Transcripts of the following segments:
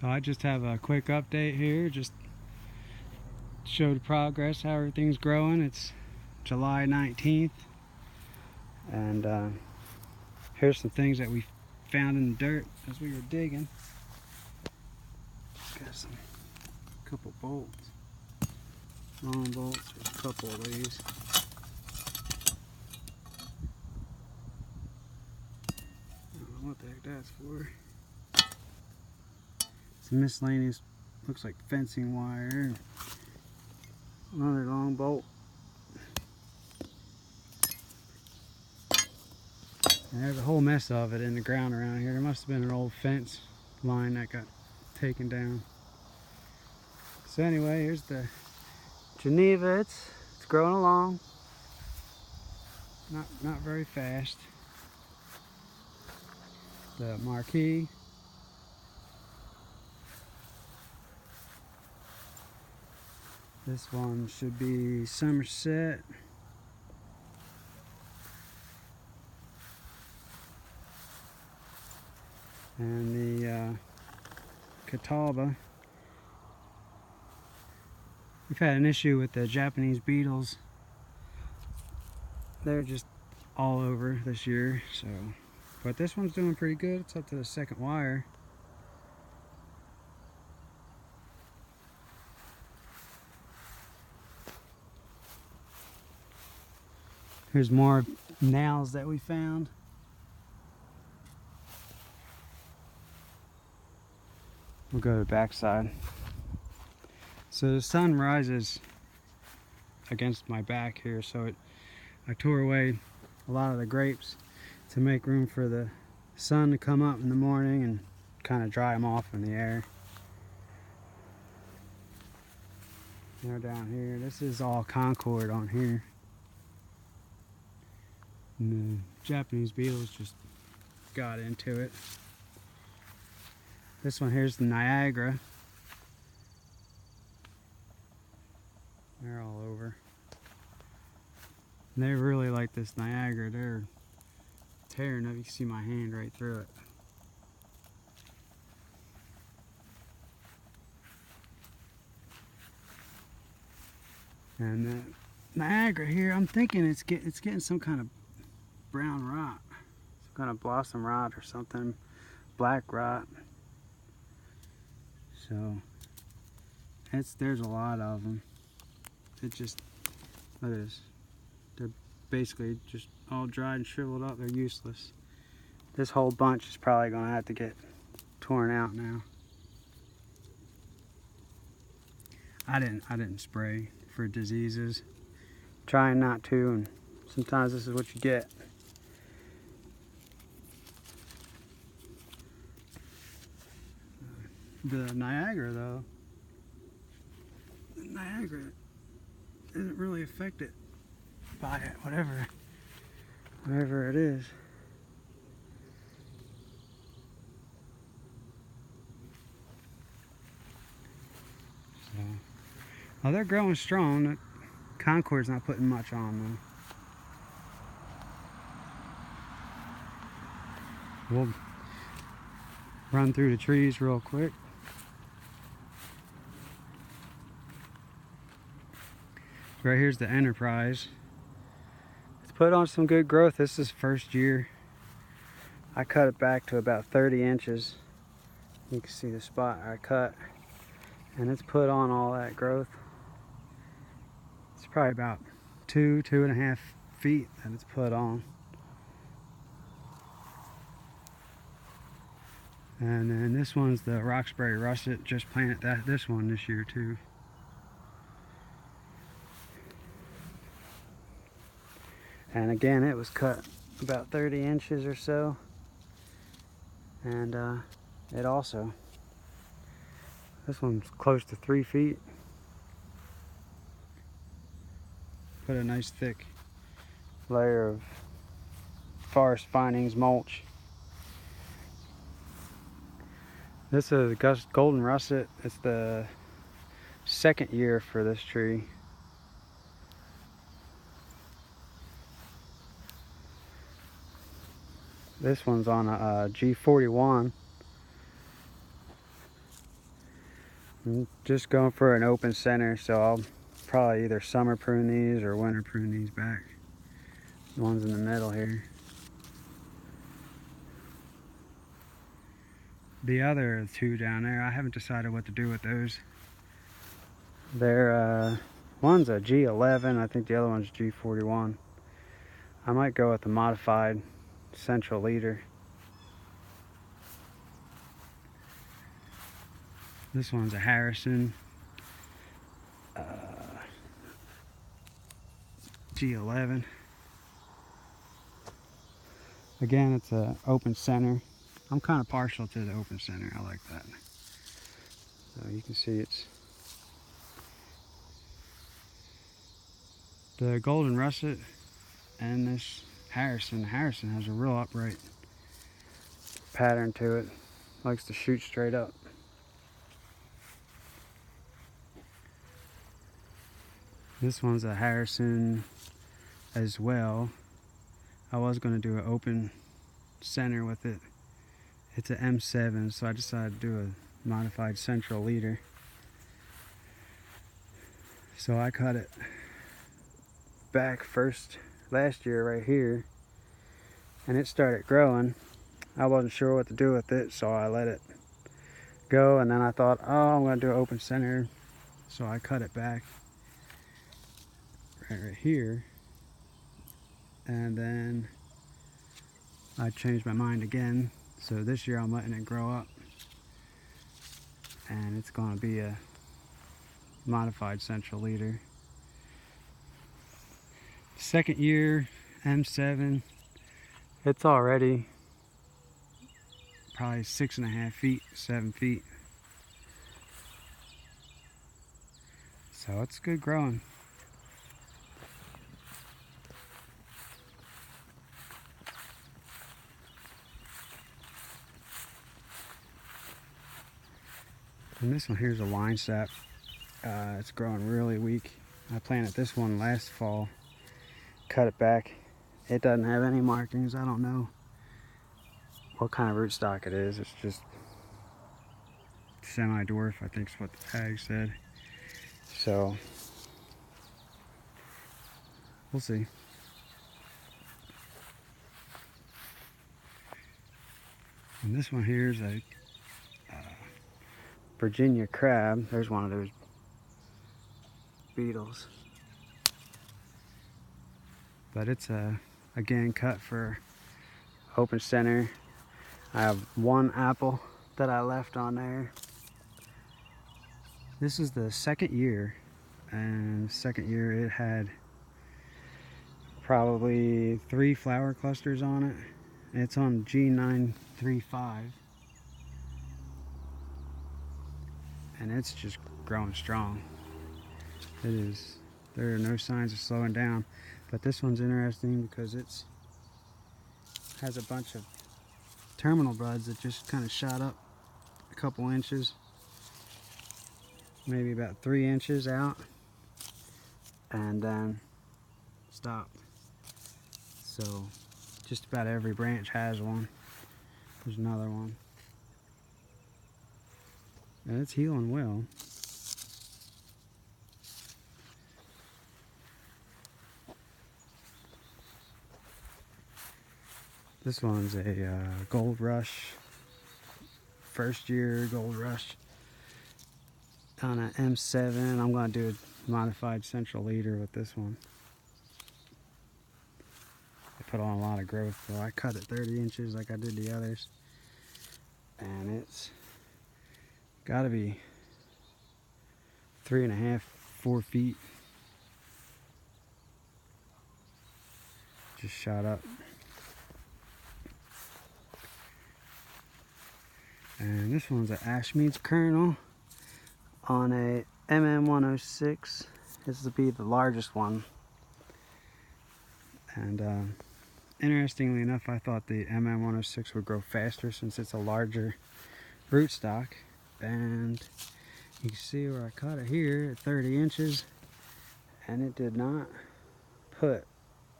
So I just have a quick update here, just show the progress, how everything's growing. It's July 19th, and here's some things that we found in the dirt as we were digging. Just got a couple bolts, long bolts. There's a couple of these. I don't know what the heck that's for. Some miscellaneous, looks like fencing wire. Another long bolt. And there's a whole mess of it in the ground around here. There must have been an old fence line that got taken down. So anyway, here's the Geneva. It's growing along. Not very fast. The Marquis. This one should be Somerset. And the Catawba. We've had an issue with the Japanese beetles. They're just all over this year, so. But this one's doing pretty good. It's up to the second wire. Here's more nails that we found. We'll go to the back side. So the sun rises against my back here, so I tore away a lot of the grapes to make room for the sun to come up in the morning and kind of dry them off in the air. They're down here. This is all Concord on here. And the Japanese beetles just got into it. This one here's the Niagara. They're all over. And they really like this Niagara. They're tearing up. You can see my hand right through it. And the Niagara here, I'm thinking it's getting some kind of brown rot, some kind of blossom rot or something, black rot. So there's a lot of them. It just, look at this. They're basically just all dried and shriveled up. They're useless. This whole bunch is probably gonna have to get torn out now. I didn't spray for diseases. Trying not to, and sometimes this is what you get. The Niagara though, Niagara isn't really affected by it, whatever it is. So, oh, they're growing strong. Concord's not putting much on them. We'll run through the trees real quick. Right here's the Enterprise. It's put on some good growth. This is first year. I cut it back to about 30 inches. You can see the spot I cut. And it's put on all that growth. It's probably about 2.5 feet that it's put on. And then this one's the Roxbury Russet. Just planted this one this year too. And again, it was cut about 30 inches or so. And it also, this one's close to 3 feet. Put a nice thick layer of forest findings mulch. This is golden russet. It's the second year for this tree. This one's on a G41. I'm just going for an open center, so I'll probably either summer prune these or winter prune these back. The ones in the middle here. The other two down there, I haven't decided what to do with those. They're, one's a G11, I think the other one's G41. I might go with the modified central leader. This one's a Harrison G11. Again, it's an open center. I'm kind of partial to the open center. I like that. So you can see it's the golden russet and this Harrison. The Harrison has a real upright pattern to it. Likes to shoot straight up. This one's a Harrison as well. I was going to do an open center with it. It's an M7, so I decided to do a modified central leader. So I cut it back last year right here, and it started growing. I wasn't sure what to do with it, so I let it go, and then I thought, oh, I'm going to do an open center, so I cut it back right here, and then I changed my mind again. So this year I'm letting it grow up, and it's going to be a modified central leader. Second year, M7. It's already probably 6.5 feet, 7 feet. So it's good growing. And this one here's a line sap. It's growing really weak. I planted this one last fall, cut it back. It doesn't have any markings. I don't know what kind of rootstock it is. It's just semi-dwarf, I think is what the tag said. So we'll see. And this one here is a Virginia crab. There's one of those beetles. But it's again cut for open center. I have one apple that I left on there. This is the second year, and the second year it had probably 3 flower clusters on it. It's on G935, and it's just growing strong. It is. There are no signs of slowing down. But this one's interesting because it's has a bunch of terminal buds that just kind of shot up a couple inches, maybe about 3 inches out, and then stopped. So just about every branch has one. There's another one, and it's healing well. This one's a Gold Rush, first year Gold Rush on an M7. I'm going to do a modified central leader with this one. I put on a lot of growth, so I cut it 30 inches like I did the others, and it's got to be 3.5, 4 feet. Just shot up. And this one's an Ashmead's kernel on a MM106. This will be the largest one. And interestingly enough, I thought the MM106 would grow faster since it's a larger rootstock. And you can see where I cut it here at 30 inches, and it did not put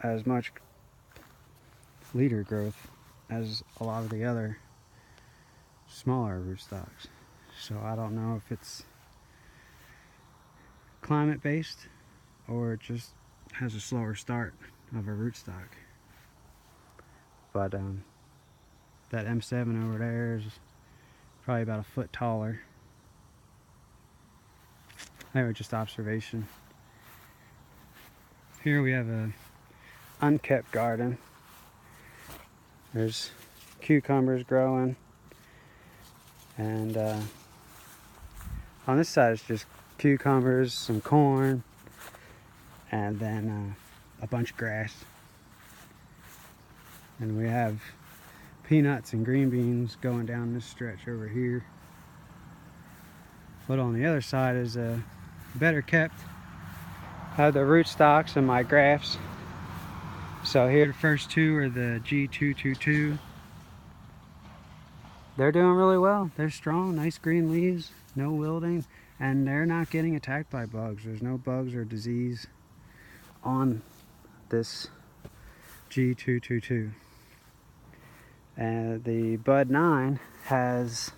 as much leader growth as a lot of the other smaller rootstocks. So I don't know if it's climate based, or it just has a slower start of a rootstock. But that M7 over there is probably about a foot taller. They were just observation. Here we have a unkept garden. There's cucumbers growing, and on this side it's just cucumbers, some corn, and then a bunch of grass. And we have peanuts and green beans going down this stretch over here. But on the other side is better kept. I have the rootstocks and my grafts. So here the first two are the G222. They're doing really well. They're strong, nice green leaves, no wilting, and they're not getting attacked by bugs. There's no bugs or disease on this G222. And the Bud 9 has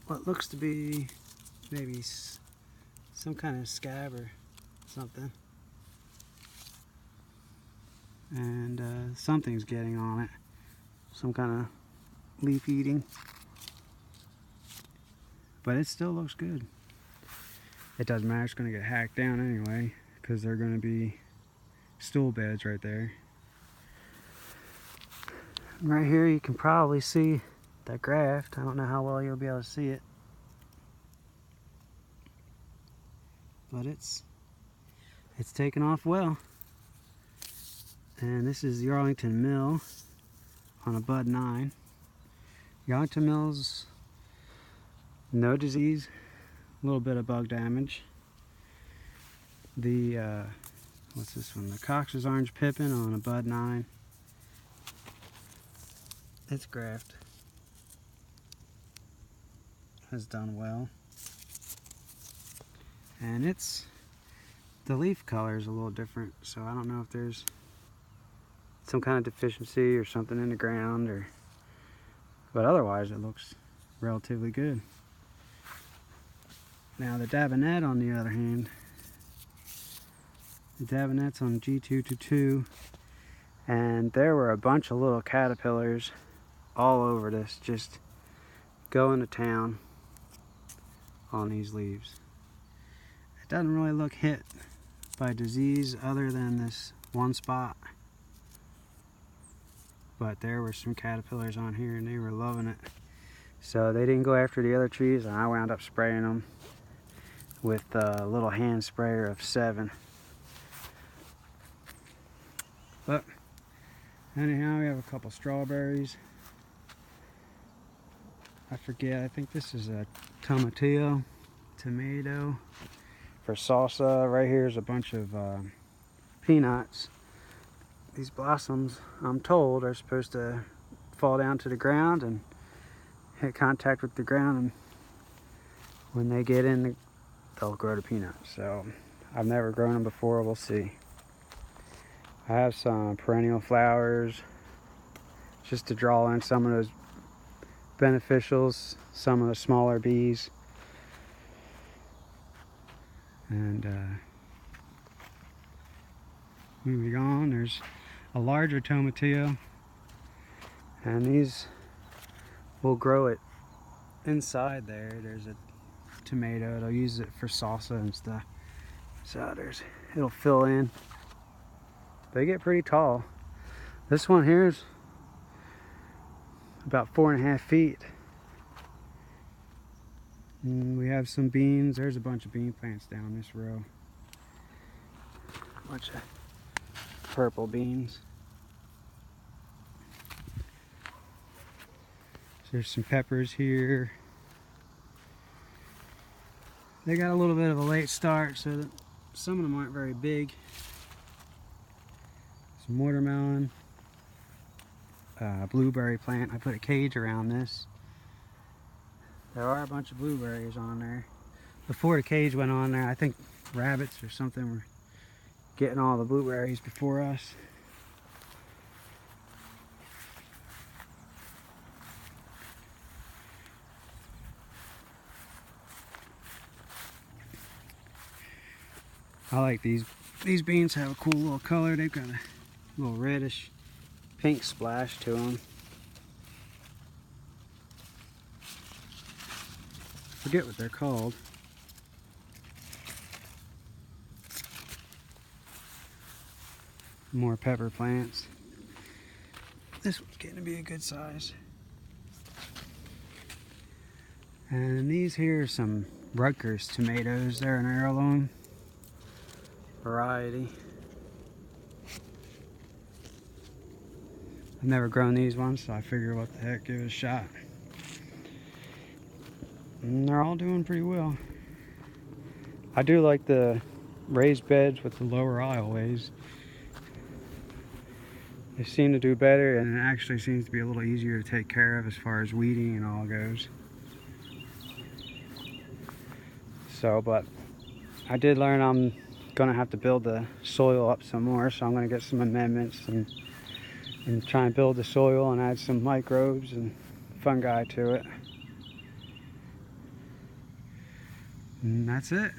what looks to be maybe some kind of scab or something. And something's getting on it. Some kind of leaf eating. But it still looks good. It doesn't matter, it's going to get hacked down anyway, because they're going to be stool beds right there. Right here you can probably see that graft. I don't know how well you'll be able to see it, but it's taken off well. And this is the Arlington Mill on a Bud 9. The Arlington Mill's no disease, a little bit of bug damage. The what's this one? The Cox's Orange Pippin on a Bud 9. Its graft has done well, and the leaf color is a little different, so I don't know if there's some kind of deficiency or something in the ground, but otherwise it looks relatively good. Now the Dabinet, on the other hand, the Dabinet's on G222, and there were a bunch of little caterpillars all over this, just going to town on these leaves. It doesn't really look hit by disease other than this one spot, but there were some caterpillars on here and they were loving it. So they didn't go after the other trees, and I wound up spraying them with a little hand sprayer of 7. But anyhow, we have a couple strawberries. I forget, I think this is a tomatillo, tomato for salsa. Right here is a bunch of peanuts. These blossoms, I'm told, are supposed to fall down to the ground and hit contact with the ground, and when they get in, they'll grow to peanuts. So I've never grown them before, we'll see. I have some perennial flowers just to draw in some of those beneficials, some of the smaller bees. And moving on, there's a larger tomatillo, and these will grow it inside there. There's a tomato, they'll use it for salsa and stuff. So it'll fill in. They get pretty tall. This one here is about 4.5 feet. And we have some beans. There's a bunch of bean plants down this row. A bunch of purple beans. So there's some peppers here. They got a little bit of a late start, so that some of them aren't very big. Some watermelon. Blueberry plant. I put a cage around this. There are a bunch of blueberries on there. Before the cage went on there, I think rabbits or something were getting all the blueberries before us. I like these. These beans have a cool little color. They've got a little reddish pink splash to them. Forget what they're called. More pepper plants. This one's getting to be a good size. And these here are some Rutgers tomatoes. They're an heirloom variety. I've never grown these ones, so I figured what the heck, give it a shot. And they're all doing pretty well. I do like the raised beds with the lower aisleways. They seem to do better, and it actually seems to be a little easier to take care of as far as weeding and all goes. So, but I did learn I'm gonna have to build the soil up some more, so I'm gonna get some amendments and try and build the soil and add some microbes and fungi to it. And that's it.